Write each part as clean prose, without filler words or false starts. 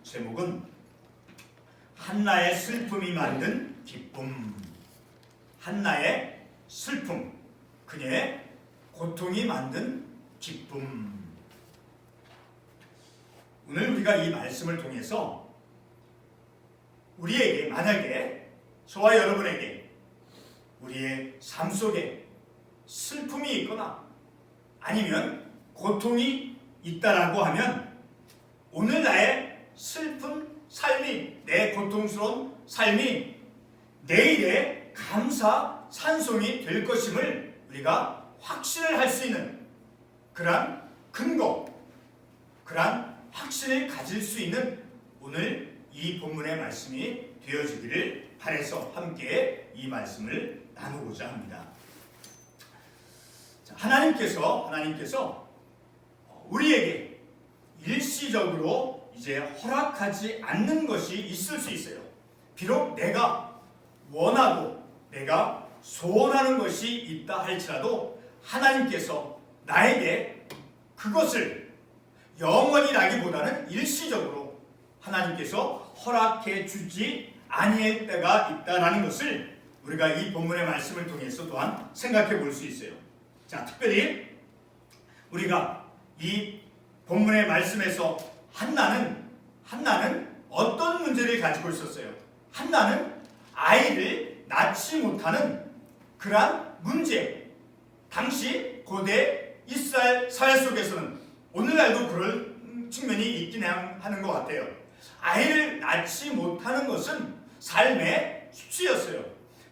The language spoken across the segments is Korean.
제목은 한나의 슬픔이 만든 기쁨. 한나의 슬픔, 그녀의 고통이 만든 기쁨. 오늘 우리가 이 말씀을 통해서 우리에게, 만약에 저와 여러분에게 우리의 삶 속에 슬픔이 있거나 아니면 고통이 있다라고 하면 오늘 나의 슬픈 삶이, 내 고통스러운 삶이 내일의 감사 찬송이 될 것임을 우리가 확신을 할 수 있는 그러한 근거, 그러한 확신을 가질 수 있는 오늘 이 본문의 말씀이 되어지기를 바라서 함께 이 말씀을 나누고자 합니다. 자, 하나님께서 우리에게 일시적으로 이제 허락하지 않는 것이 있을 수 있어요. 비록 내가 원하고 내가 소원하는 것이 있다 할지라도 하나님께서 나에게 그것을 영원이라기보다는 일시적으로 하나님께서 허락해 주지 아니할 때가 있다라는 것을 우리가 이 본문의 말씀을 통해서 또한 생각해 볼 수 있어요. 자, 특별히 우리가 이 본문의 말씀에서 한나는 어떤 문제를 가지고 있었어요? 한나는 아이를 낳지 못하는 그러한 문제. 당시 고대 이스라엘 사회 속에서는 오늘날도 그럴 측면이 있긴 하는 것 같아요. 아이를 낳지 못하는 것은 삶의 수치였어요.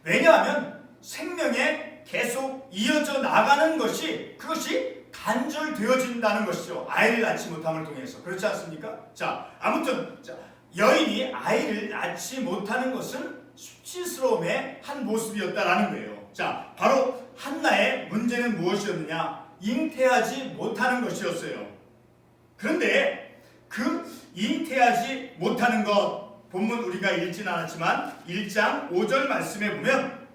왜냐하면 생명에 계속 이어져 나가는 것이, 그것이 단절되어진다는 것이죠. 아이를 낳지 못함을 통해서. 그렇지 않습니까? 자, 아무튼 여인이 아이를 낳지 못하는 것은 수치스러움의 한 모습이었다라는 거예요. 자, 바로 한나의 문제는 무엇이었느냐? 잉태하지 못하는 것이었어요. 그런데 그 잉태하지 못하는 것, 본문 우리가 읽진 않았지만 1장 5절 말씀에 보면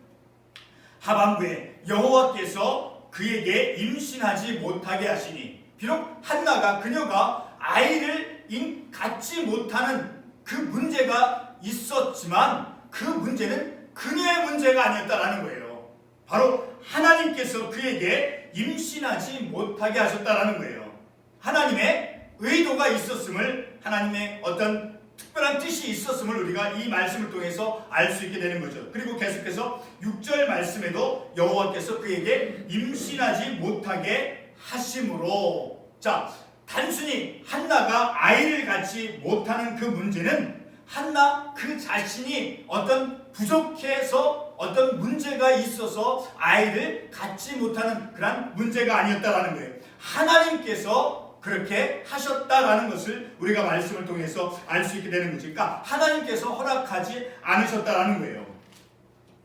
하반부에 여호와께서 그에게 임신하지 못하게 하시니, 비록 한나가 그녀가 아이를 갖지 못하는 그 문제가 있었지만 그 문제는 그녀의 문제가 아니었다라는 거예요. 바로 하나님께서 그에게 임신하지 못하게 하셨다라는 거예요. 하나님의 의도가 있었음을, 하나님의 어떤 특별한 뜻이 있었음을 우리가 이 말씀을 통해서 알 수 있게 되는 거죠. 그리고 계속해서 6절 말씀에도 여호와께서 그에게 임신하지 못하게 하심으로, 자, 단순히 한나가 아이를 갖지 못하는 그 문제는 한나 그 자신이 어떤 부족해서 어떤 문제가 있어서 아이를 갖지 못하는 그런 문제가 아니었다라는 거예요. 하나님께서 그렇게 하셨다라는 것을 우리가 말씀을 통해서 알 수 있게 되는 거죠. 그러니까 하나님께서 허락하지 않으셨다라는 거예요.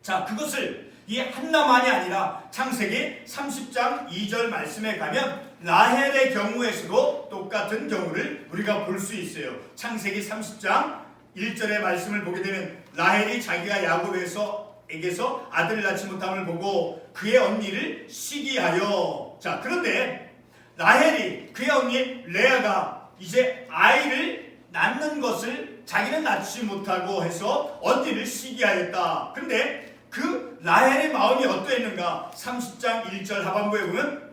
자, 그것을 이 한나만이 아니라 창세기 30장 2절 말씀에 가면 라헬의 경우에서도 똑같은 경우를 우리가 볼 수 있어요. 창세기 30장 1절의 말씀을 보게 되면 라헬이 자기가 야곱에게서 아들을 낳지 못함을 보고 그의 언니를 시기하여, 자, 그런데 라헬이 그의 언니 레아가 이제 아이를 낳는 것을 자기는 낳지 못하고 해서 언니를 시기하였다. 그런데 그 라헬의 마음이 어떠했는가? 30장 1절 하반부에 보면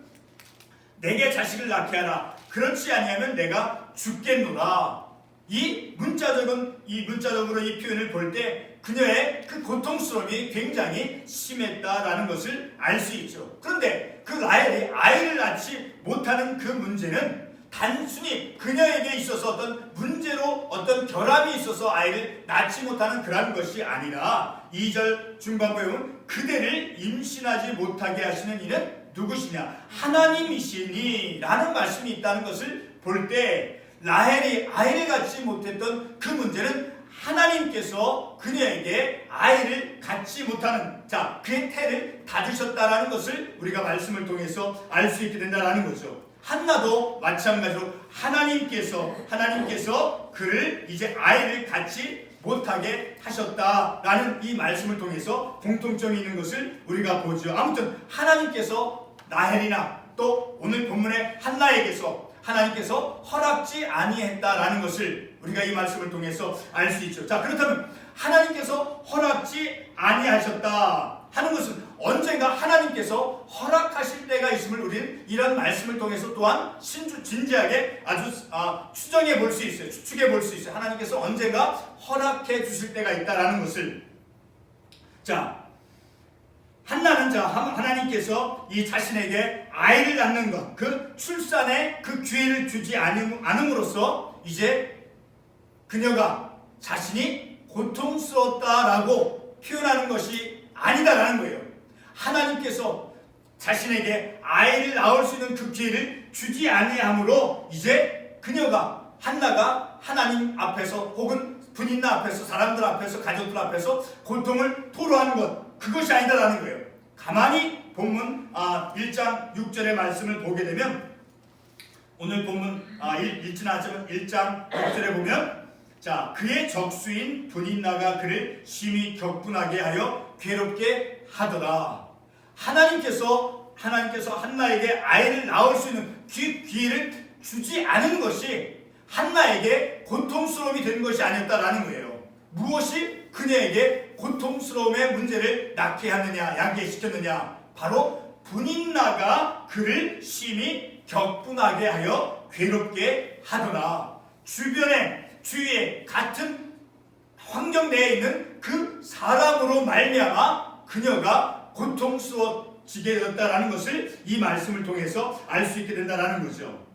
내게 자식을 낳게 하라. 그렇지 아니하면 내가 죽겠노라. 이 문자적으로 이 표현을 볼 때 그녀의 그 고통스러움이 굉장히 심했다라는 것을 알 수 있죠. 그런데 그 라헬이 아이를 낳지 못하는 그 문제는 단순히 그녀에게 있어서 어떤 문제로 어떤 결함이 있어서 아이를 낳지 못하는 그런 것이 아니라 2절 중반부에 보면 그대를 임신하지 못하게 하시는 이는 누구시냐? 하나님이시니 라는 말씀이 있다는 것을 볼 때 라헬이 아이를 갖지 못했던 그 문제는 하나님께서 그녀에게 아이를 갖지 못하는, 자, 그의 태를 닫으셨다라는 것을 우리가 말씀을 통해서 알 수 있게 된다라는 거죠. 한나도 마찬가지로 하나님께서 그를 이제 아이를 갖지 못하게 하셨다라는 이 말씀을 통해서 공통점이 있는 것을 우리가 보죠. 아무튼 하나님께서 라헬이나 또 오늘 본문의 한나에게서 하나님께서 허락지 아니했다라는 것을 우리가 이 말씀을 통해서 알 수 있죠. 자, 그렇다면 하나님께서 허락지 아니하셨다 하는 것은 언젠가 하나님께서 허락하실 때가 있음을 우리는 이런 말씀을 통해서 또한 진지하게 아주 추정해 볼 수 있어요. 추측해 볼 수 있어요. 하나님께서 언젠가 허락해 주실 때가 있다라는 것을. 자, 한나는 하나님께서 이 자신에게 아이를 낳는 것, 그 출산에 그 기회를 주지 않음으로써 이제 그녀가 자신이 고통스러웠다라고 표현하는 것이 아니다라는 거예요. 하나님께서 자신에게 아이를 낳을 수 있는 그 기회를 주지 아니함으로 이제 그녀가 한나가 하나님 앞에서 혹은 분인나 앞에서 사람들 앞에서 가족들 앞에서 고통을 토로하는 것, 그것이 아니다라는 거예요. 가만히 본문 1장 6절의 말씀을 보게 되면 오늘 본문 읽지는 않지만 1장 6절에 보면 자, 그의 적수인 분인나가 그를 심히 격분하게 하여 괴롭게 하더라. 하나님께서 한나에게 아이를 낳을 수 있는 기회를 주지 않은 것이 한나에게 고통스러움이 된 것이 아니었다라는 거예요. 무엇이 그녀에게 고통스러움의 문제를 낳게 하느냐, 야기시켰느냐? 바로 분인나가 그를 심히 격분하게 하여 괴롭게 하더라. 주위에 같은 환경 내에 있는 그 사람으로 말미암아 그녀가 고통스러워지게 되었다라는 것을 이 말씀을 통해서 알 수 있게 된다라는 거죠.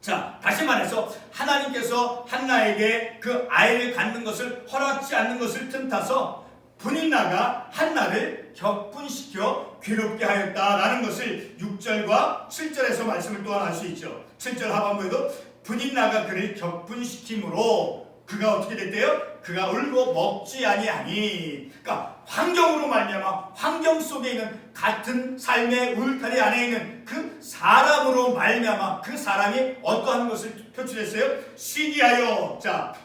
자, 다시 말해서 하나님께서 한나에게 그 아이를 갖는 것을 허락지 않는 것을 틈타서 분인나가 한나를 격분시켜 괴롭게 하였다라는 것을 6절과 7절에서 말씀을 또한 알 수 있죠. 7절 하반부에도 분인나가 그를 격분시킴으로 그가 어떻게 됐대요? 그가 울고 먹지 아니하니. 그러니까 환경으로 말미암아 환경 속에 있는 같은 삶의 울타리 안에 있는 그 사람으로 말미암아 그 사람이 어떠한 것을 표출했어요? 시기하여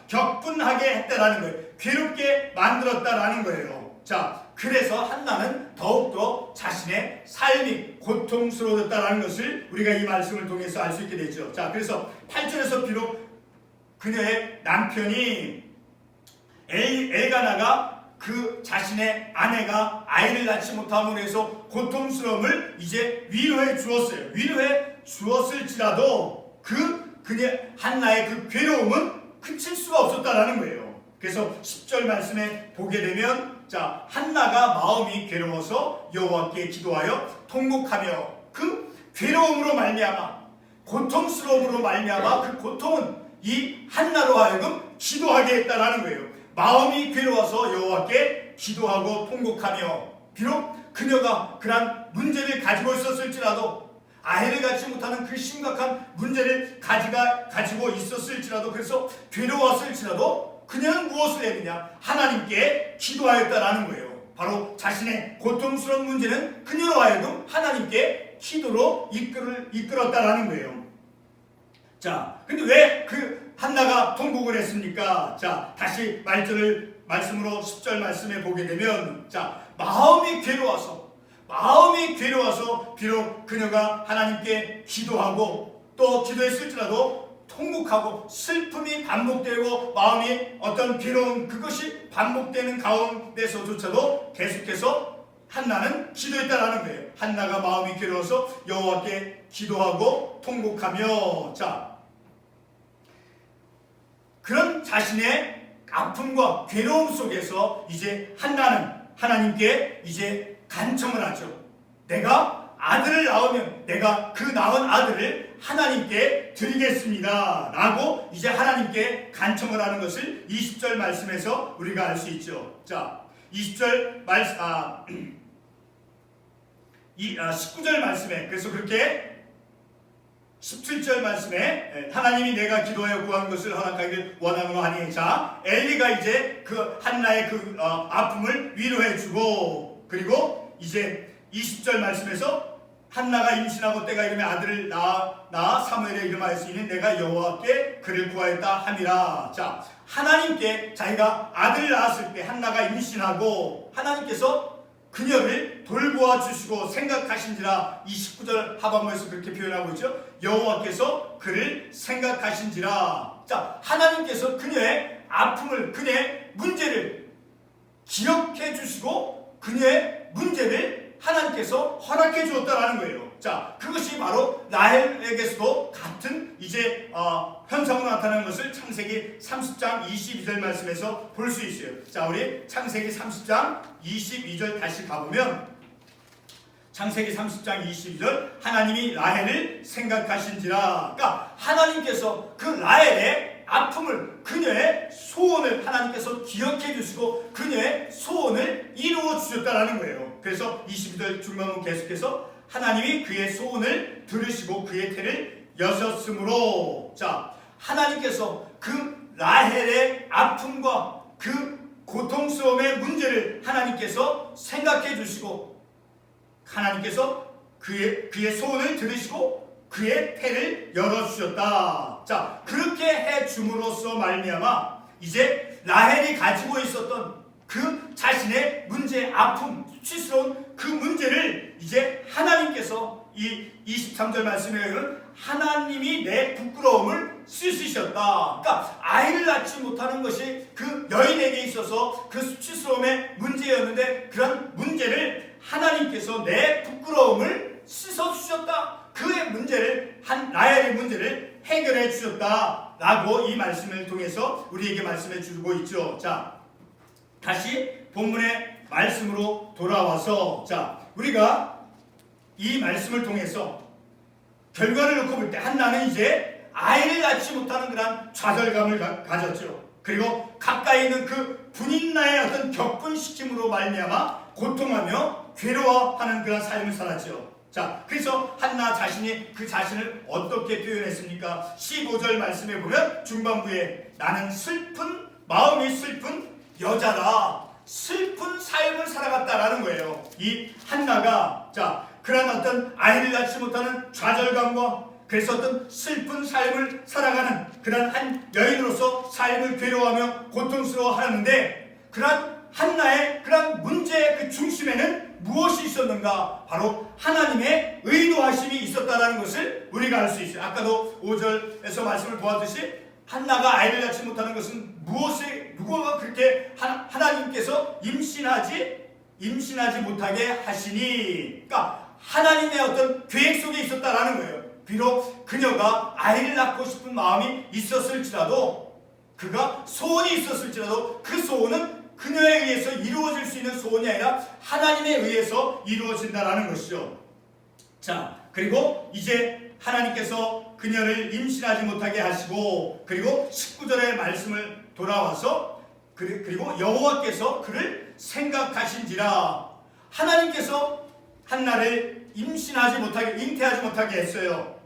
격분하게 했다라는 거예요. 괴롭게 만들었다라는 거예요. 자, 그래서 한나는 더욱더 자신의 삶이 고통스러워졌다라는 것을 우리가 이 말씀을 통해서 알 수 있게 되죠. 자, 그래서 8절에서 비록 그녀의 남편이 엘가나가 그 자신의 아내가 아이를 낳지 못함으로 해서 고통스러움을 이제 위로해 주었어요. 위로해 주었을지라도 그녀 한나의 그 괴로움은 그칠 수가 없었다라는 거예요. 그래서 10절 말씀에 보게 되면 한나가 마음이 괴로워서 여호와께 기도하여 통곡하며 그 괴로움으로 말미암아 고통스러움으로 말미암아 그 고통은 이 한나로 하여금 기도하게 했다라는 거예요. 마음이 괴로워서 여호와께 기도하고 통곡하며 비록 그녀가 그러한 문제를 가지고 있었을지라도 아이를 갖지 못하는 그 심각한 문제를 가지고 있었을지라도 그래서 괴로웠을지라도 그녀는 무엇을 했느냐? 하나님께 기도하였다라는 거예요. 바로 자신의 고통스러운 문제는 그녀로 하여금 하나님께 기도로 이끌었다라는 거예요. 자, 근데 왜 그 한나가 통곡을 했습니까? 자, 다시 말씀으로 10절 말씀에 보게 되면 마음이 괴로워서 비록 그녀가 하나님께 기도하고 또 기도했을지라도 통곡하고 슬픔이 반복되고 마음이 어떤 괴로운 그것이 반복되는 가운데서조차도 계속해서 한나는 기도했다라는 거예요. 한나가 마음이 괴로워서 여호와께 기도하고 통곡하며 그런 자신의 아픔과 괴로움 속에서 이제 한나는 하나님께 이제 간청을 하죠. 내가 아들을 낳으면 내가 그 낳은 아들을 하나님께 드리겠습니다 라고 이제 하나님께 간청을 하는 것을 20절 말씀에서 우리가 알 수 있죠. 자, 20절 19절 말씀에 그래서 그렇게 17절 말씀에 하나님이 내가 기도하여 구한 것을 허락하기를 원하노 하니 엘리가 이제 그 한나의 그 아픔을 위로해 주고 그리고 이제 20절 말씀에서 한나가 임신하고 때가 이르면 아들을 낳아 사무엘의 이름하였으니 내가 여호와께 그를 구하였다 함이라. 하나님께 자기가 아들을 낳았을 때 한나가 임신하고 하나님께서 그녀를 돌보아 주시고 생각하신지라. 29절 하반부에서 그렇게 표현하고 있죠. 여호와께서 그를 생각하신지라. 자, 하나님께서 그녀의 아픔을, 그녀의 문제를 기억해 주시고 그녀의 문제를 하나님께서 허락해 주었다라는 거예요. 자, 그것이 바로 라헬에게서도 같은 이제 현상으로 나타나는 것을 창세기 30장 22절 말씀에서 볼 수 있어요. 자, 우리 창세기 30장 22절 다시 가보면, 창세기 30장 22절, 하나님이 라헬을 생각하신지라. 그러니까 하나님께서 그 라헬의 아픔을, 그녀의 소원을 하나님께서 기억해 주시고 그녀의 소원을 이루어 주셨다라는 거예요. 그래서 22절 중반부 계속해서 하나님이 그의 소원을 들으시고 그의 태를 여셨으므로. 자, 하나님께서 그 라헬의 아픔과 그 고통스러움의 문제를 하나님께서 생각해 주시고 하나님께서 그의 소원을 들으시고 그의 태를 열어주셨다. 자, 그렇게 해줌으로써 말미암아 이제 라헬이 가지고 있었던 그 자신의 문제, 아픔, 수치스러운 그 문제를 이제 하나님께서 이 23절 말씀에 의하면 하나님이 내 부끄러움을 씻으셨다. 그러니까 아이를 낳지 못하는 것이 그 여인에게 있어서 그 수치스러움의 문제였는데 그런 문제를 하나님께서 내 부끄러움을 씻어주셨다. 그의 문제를, 라헬의 문제를 해결해 주셨다라고 이 말씀을 통해서 우리에게 말씀해 주고 있죠. 자, 다시 본문의 말씀으로 돌아와서, 자, 우리가 이 말씀을 통해서 결과를 놓고 볼 때 한나는 이제 아이를 낳지 못하는 그런 좌절감을 가졌죠. 그리고 가까이 있는 그 분인나의 어떤 격분시킴으로 말미암아 고통하며 괴로워하는 그런 삶을 살았죠. 자, 그래서 한나 자신이 그 자신을 어떻게 표현했습니까? 15절 말씀에 보면 중반부에 나는 마음이 슬픈 여자다. 슬픈 삶을 살아갔다라는 거예요. 이 한나가, 자, 그런 어떤 아이를 낳지 못하는 좌절감과 그래서 어떤 슬픈 삶을 살아가는 그런 한 여인으로서 삶을 괴로워하며 고통스러워하는데, 그런 한나의 그런 문제의 그 중심에는 무엇이 있었는가? 바로 하나님의 의도하심이 있었다는 것을 우리가 알 수 있어요. 아까도 5절에서 말씀을 보았듯이 한나가 아이를 낳지 못하는 것은 누구가 그렇게 하나님께서 임신하지 못하게 하시니, 그러니까 하나님의 어떤 계획 속에 있었다라는 거예요. 비록 그녀가 아이를 낳고 싶은 마음이 있었을지라도, 그가 소원이 있었을지라도 그 소원은 그녀에 의해서 이루어질 수 있는 소원이 아니라 하나님에 의해서 이루어진다라는 것이죠. 자, 그리고 이제 하나님께서 그녀를 임신하지 못하게 하시고, 그리고 19절의 말씀을 돌아와서 그리고 여호와께서 그를 생각하신지라. 하나님께서 한나를 잉태하지 못하게 했어요.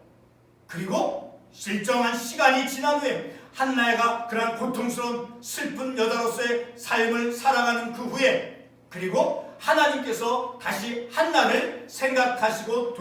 그리고 일정한 시간이 지난 후에 한나가 그런 고통스러운 슬픈 여자로서의 삶을 살아가는 그 후에, 그리고 하나님께서 다시 한나를 생각하시고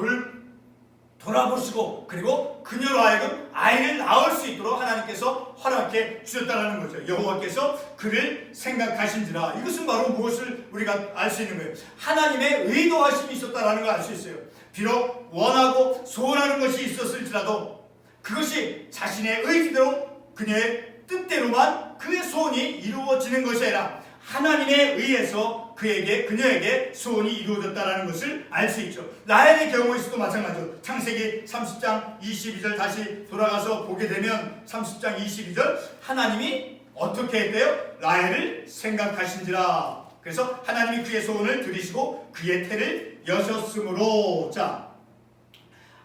돌아보시고 그리고 그녀로 하여금 아이를 낳을 수 있도록 하나님께서 허락해 주셨다는 거죠. 여호와께서 그를 생각하신지라. 이것은 바로 무엇을 우리가 알 수 있는 거예요? 하나님의 의도하심이 있었다는 걸 알 수 있어요. 비록 원하고 소원하는 것이 있었을지라도 그것이 자신의 의지대로 그녀의 뜻대로만 그의 소원이 이루어지는 것이 아니라 하나님에 의해서 그녀에게 소원이 이루어졌다는 것을 알 수 있죠. 라헬의 경우에서도 마찬가지죠. 창세기 30장 22절 다시 돌아가서 보게 되면 30장 22절 하나님이 어떻게 했대요? 라헬을 생각하신지라. 그래서 하나님이 그의 소원을 들으시고 그의 태를 여셨으므로, 자,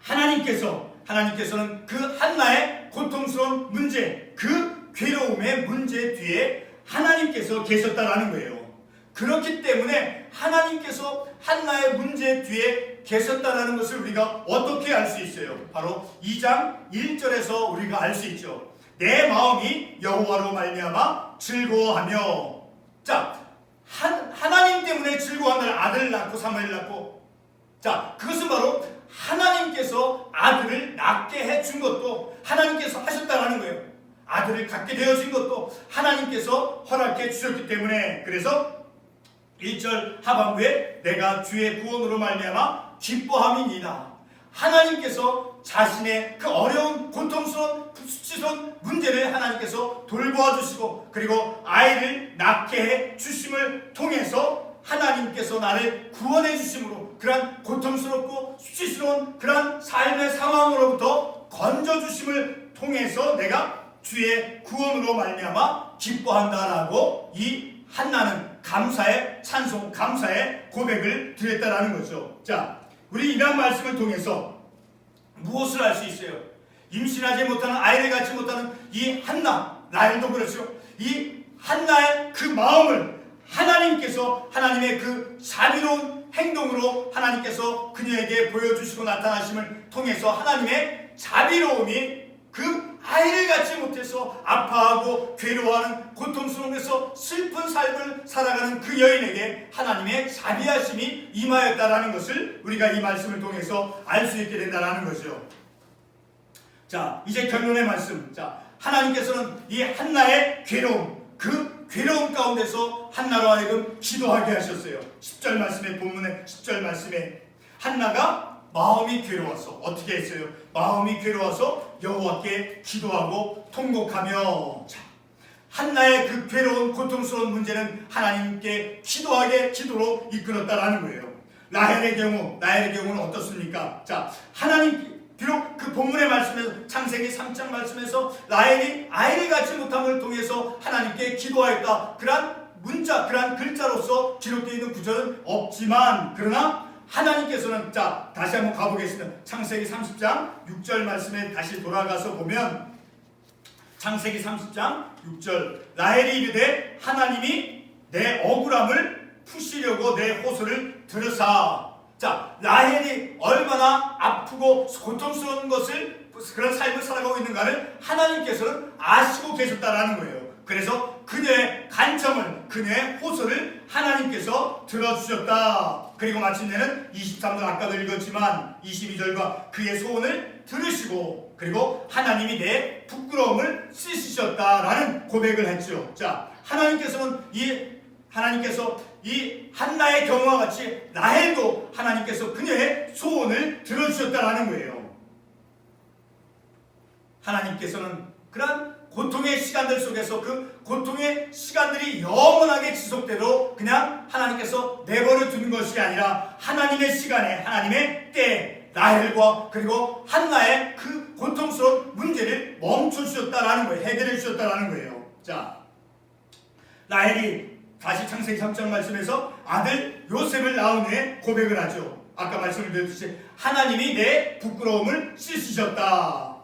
하나님께서는 그 한나의 고통스러운 문제, 그 괴로움의 문제 뒤에 하나님께서 계셨다라는 거예요. 그렇기 때문에 하나님께서 한나의 문제 뒤에 계셨다라는 것을 우리가 어떻게 알 수 있어요? 바로 2장 1절에서 우리가 알 수 있죠. 내 마음이 여호와로 말미암아 즐거워하며. 자, 하나님 때문에 즐거워하는 아들을 낳고 사무엘을 낳고, 자, 그것은 바로 하나님께서 아들을 낳게 해준 것도 하나님께서 하셨다라는 거예요. 아들을 갖게 되어진 것도 하나님께서 허락해 주셨기 때문에, 그래서 1절 하반부에 내가 주의 구원으로 말미암아 기뻐함이니이다. 하나님께서 자신의 그 어려운 고통스러운 수치스러운 문제를 하나님께서 돌보아 주시고, 그리고 아이를 낳게 해 주심을 통해서 하나님께서 나를 구원해 주심으로 그러한 고통스럽고 수치스러운 그러한 삶의 상황으로부터 건져 주심을 통해서 내가 주의 구원으로 말미암아 기뻐한다라고 이 한나는 감사의 찬송, 감사의 고백을 드렸다라는 거죠. 자, 우리 이러한 말씀을 통해서 무엇을 알 수 있어요? 임신하지 못하는, 아이를 갖지 못하는 이 한나, 라헬도 그렇죠. 이 한나의 그 마음을 하나님께서 하나님의 그 자비로운 행동으로 하나님께서 그녀에게 보여주시고 나타나심을 통해서 하나님의 자비로움이 그 아이를 갖지 못해서 아파하고 괴로워하는 고통스러움에서 슬픈 삶을 살아가는 그 여인에게 하나님의 자비하심이 임하였다라는 것을 우리가 이 말씀을 통해서 알 수 있게 된다라는 거죠. 자, 이제 결론의 말씀. 자, 하나님께서는 이 한나의 괴로움, 그 괴로움 가운데서 한나로 하여금 기도하게 하셨어요. 10절 말씀에, 본문의 10절 말씀에 한나가 마음이 괴로워서 어떻게 했어요? 마음이 괴로워서 여호와께 기도하고 통곡하며. 자, 한나의 그 괴로운 고통스러운 문제는 하나님께 기도로 이끌었다라는 거예요. 라헬의 경우는 어떻습니까? 자, 하나님 비록 그 본문의 말씀에서, 창세기 3장 말씀에서 라헬이 아이를 갖지 못함을 통해서 하나님께 기도하였다, 그러한 문자, 그러한 글자로서 기록되어 있는 구절은 없지만, 그러나 하나님께서는, 자, 다시 한번 가보겠습니다. 창세기 30장 6절 말씀에 다시 돌아가서 보면, 창세기 30장 6절, 라헬이 이르되 하나님이 내 억울함을 푸시려고 내 호소를 들으사. 자, 라헬이 얼마나 아프고 고통스러운 것을, 그런 삶을 살아가고 있는가를 하나님께서는 아시고 계셨다라는 거예요. 그래서 그녀의 간청을, 그녀의 호소를 하나님께서 들어주셨다. 그리고 마침내는 23절 아까도 읽었지만 22절과 그의 소원을 들으시고, 그리고 하나님이 내 부끄러움을 씻으셨다라는 고백을 했죠. 자, 하나님께서 이 한나의 경우와 같이 라헬도 하나님께서 그녀의 소원을 들어주셨다라는 거예요. 하나님께서는 그런 고통의 시간들 속에서 그 고통의 시간들이 영원하게 지속되도록 그냥 하나님께서 내버려 두는 것이 아니라 하나님의 시간에, 하나님의 때에 라헬과 그리고 한나의 그 고통스러운 문제를 멈춰주셨다라는 거예요. 해결해 주셨다라는 거예요. 자, 라헬이 다시 창세기 3장 말씀에서 아들 요셉을 낳은 후에 고백을 하죠. 아까 말씀을 드렸듯이 하나님이 내 부끄러움을 씻으셨다.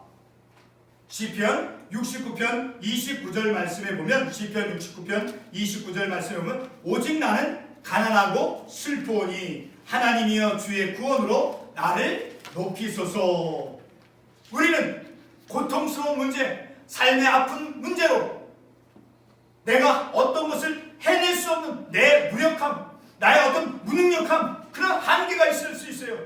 시편 69편 29절 말씀에 보면, 시편 69편 29절 말씀에 보면, 오직 나는 가난하고 슬프오니 하나님이여 주의 구원으로 나를 높이소서. 우리는 고통스러운 문제, 삶의 아픈 문제로 내가 어떤 것을 해낼 수 없는 내 무력함, 나의 어떤 무능력함, 그런 한계가 있을 수 있어요.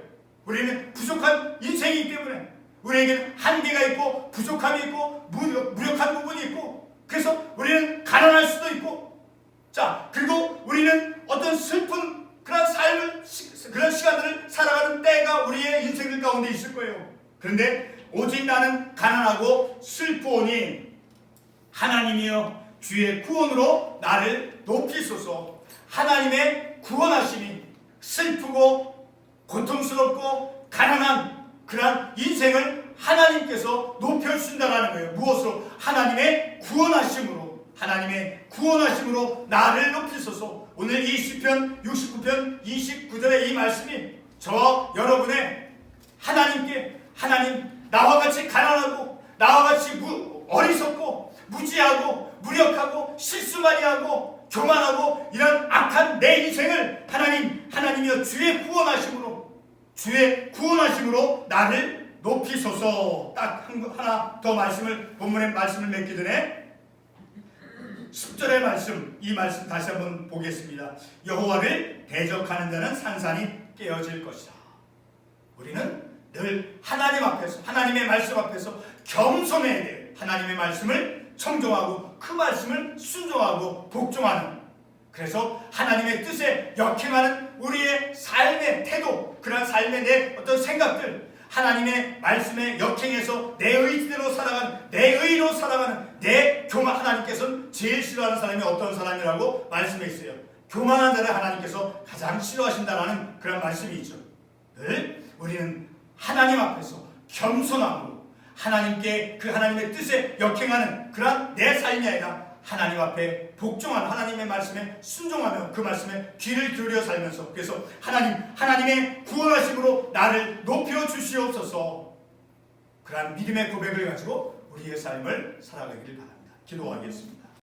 우리는 부족한 인생이기 때문에 우리에게는 한계가 있고 부족함이 있고 무력한 부분이 있고, 그래서 우리는 가난할 수도 있고, 자, 그리고 우리는 어떤 슬픈 그런 삶을, 그런 시간들을 살아가는 때가 우리의 인생들 가운데 있을 거예요. 그런데 오직 나는 가난하고 슬프오니 하나님이여 주의 구원으로 나를 높이소서. 하나님의 구원하심이 슬프고 고통스럽고 가난한 그러한 인생을 하나님께서 높여주신다는 거예요. 무엇으로? 하나님의 구원하심으로. 하나님의 구원하심으로 나를 높이소서. 오늘 이 시편 69편 29절의 이 말씀이 저와 여러분의 하나님께, 하나님, 나와 같이 가난하고 나와 같이 어리석고 무지하고 무력하고 실수 많이 하고 교만하고 이런 악한 내 인생을 하나님이여 주의 구원하심으로 나를 높이소서. 딱 하나 더 본문의 말씀을 맺기 전에 10절의 말씀, 이 말씀 다시 한번 보겠습니다. 여호와를 대적하는 자는 산산이 깨어질 것이다. 우리는 늘 하나님 앞에서, 하나님의 말씀 앞에서 겸손해야 돼요. 하나님의 말씀을 청종하고 그 말씀을 순종하고 복종하는, 그래서 하나님의 뜻에 역행하는 우리의 삶의 태도, 그러한 삶의 내 어떤 생각들, 하나님의 말씀에 역행해서 내 의지대로 살아가는, 내 의로 살아가는 내 교만, 하나님께서는 제일 싫어하는 사람이 어떤 사람이라고 말씀해 있어요. 교만한 자를 하나님께서 가장 싫어하신다라는 그런 말씀이 있죠. 늘 우리는 하나님 앞에서 겸손함으로 하나님께 그 하나님의 뜻에 역행하는 그런 내 삶이 아니라 하나님 앞에 복종하는, 하나님의 말씀에 순종하며 그 말씀에 귀를 기울여 살면서, 그래서 하나님의 구원하심으로 나를 높여 주시옵소서, 그러한 믿음의 고백을 가지고 우리의 삶을 살아가기를 바랍니다. 기도하겠습니다.